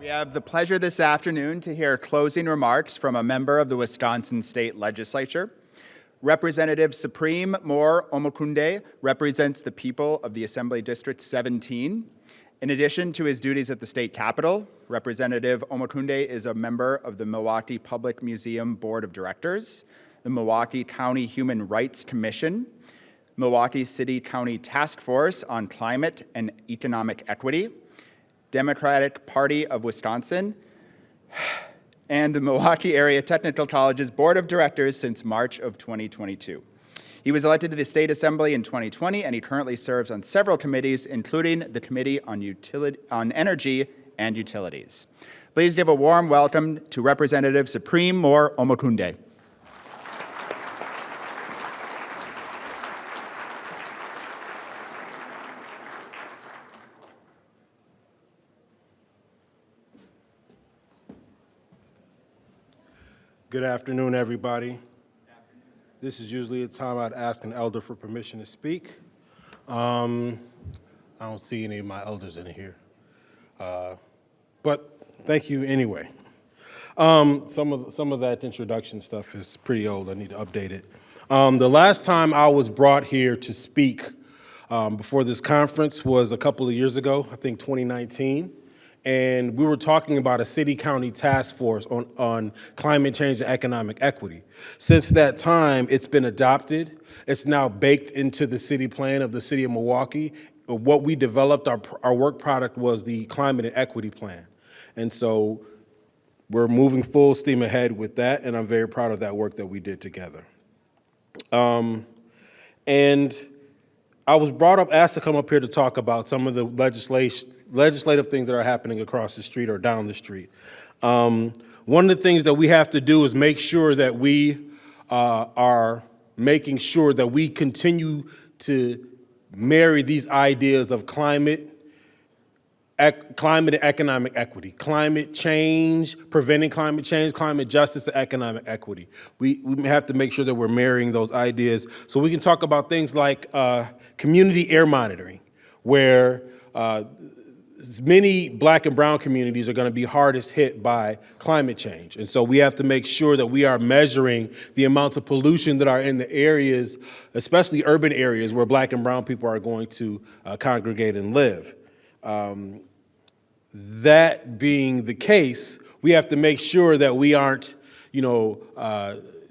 We have the pleasure this afternoon to hear closing remarks from a member of the Wisconsin State Legislature. Representative Supreme Moore Omokunde represents the people of the Assembly District 17. In addition to his duties at the state capitol, Representative Omokunde is a member of the Milwaukee Public Museum Board of Directors, the Milwaukee County Human Rights Commission, Milwaukee City-County Task Force on Climate and Economic Equity, Democratic Party of Wisconsin, and the Milwaukee Area Technical College's Board of Directors since March of 2022. He was elected to the State Assembly in 2020, and he currently serves on several committees, including the Committee on Energy and Utilities. Please give a warm welcome to Representative Supreme Moore Omokunde. Good afternoon, everybody. This is usually a time I'd ask an elder for permission to speak. I don't see any of my elders in here, but thank you anyway. Some of that introduction stuff is pretty old. I need to update it. The last time I was brought here to speak before this conference was a couple of years ago, I think 2019. And we were talking about a city-county task force on climate change and economic equity. Since that time, it's been adopted. It's now baked into the city plan of the city of Milwaukee. What we developed, our work product was the climate and equity plan. And so we're moving full steam ahead with that, and I'm very proud of that work that we did together. And I was asked to come up here to talk about some of the legislative things that are happening across the street or down the street. One of the things that we have to do is make sure that we are making sure that we continue to marry these ideas of climate and economic equity, climate change, preventing climate change, climate justice, and economic equity. We have to make sure that we're marrying those ideas so we can talk about things like community air monitoring, where many Black and brown communities are going to be hardest hit by climate change. And so we have to make sure that we are measuring the amounts of pollution that are in the areas, especially urban areas where Black and brown people are going to congregate and live. That being the case, we have to make sure that we aren't,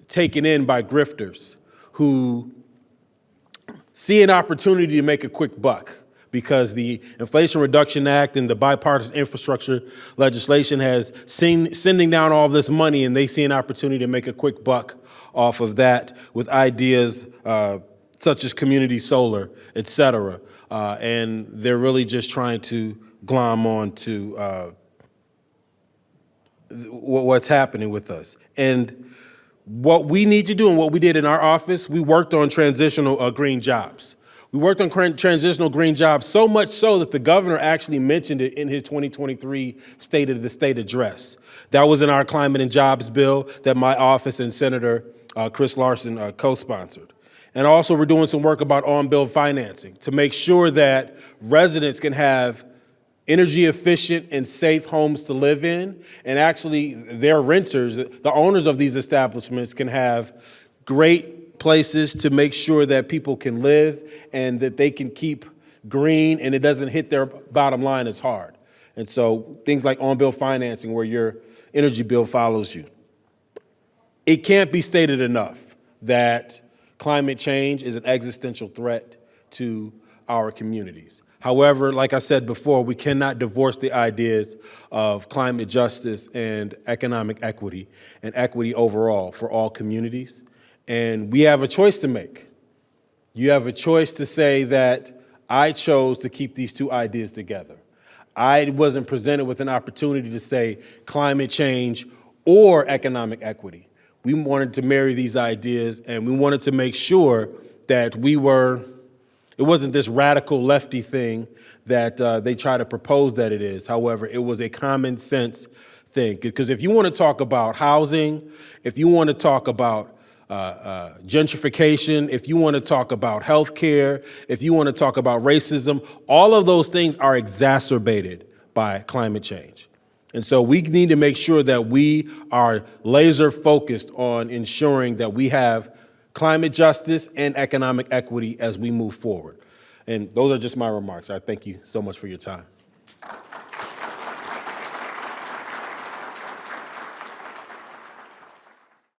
taken in by grifters who see an opportunity to make a quick buck, because the Inflation Reduction Act and the bipartisan infrastructure legislation has sending down all this money, and they see an opportunity to make a quick buck off of that with ideas such as community solar, et cetera. And they're really just trying to glom on to what's happening with us. And what we need to do, and what we did in our office, we worked on transitional green jobs. We worked on transitional green jobs so much so that the governor actually mentioned it in his 2023 State of the State address. That was in our climate and jobs bill that my office and Senator Chris Larson co-sponsored. And also we're doing some work about on-bill financing to make sure that residents can have energy efficient and safe homes to live in, and actually their renters, the owners of these establishments, can have great places to make sure that people can live and that they can keep green and it doesn't hit their bottom line as hard. And so things like on-bill financing, where your energy bill follows you. It can't be stated enough that climate change is an existential threat to our communities. However, like I said before, we cannot divorce the ideas of climate justice and economic equity and equity overall for all communities. And we have a choice to make. You have a choice to say that I chose to keep these two ideas together. I wasn't presented with an opportunity to say climate change or economic equity. We wanted to marry these ideas, and we wanted to make sure that it wasn't this radical lefty thing that they try to propose that it is. However, it was a common sense thing. Because if you want to talk about housing, if you want to talk about gentrification, if you want to talk about healthcare, if you want to talk about racism, all of those things are exacerbated by climate change. And so we need to make sure that we are laser focused on ensuring that we have climate justice and economic equity as we move forward. And those are just my remarks. I thank you so much for your time.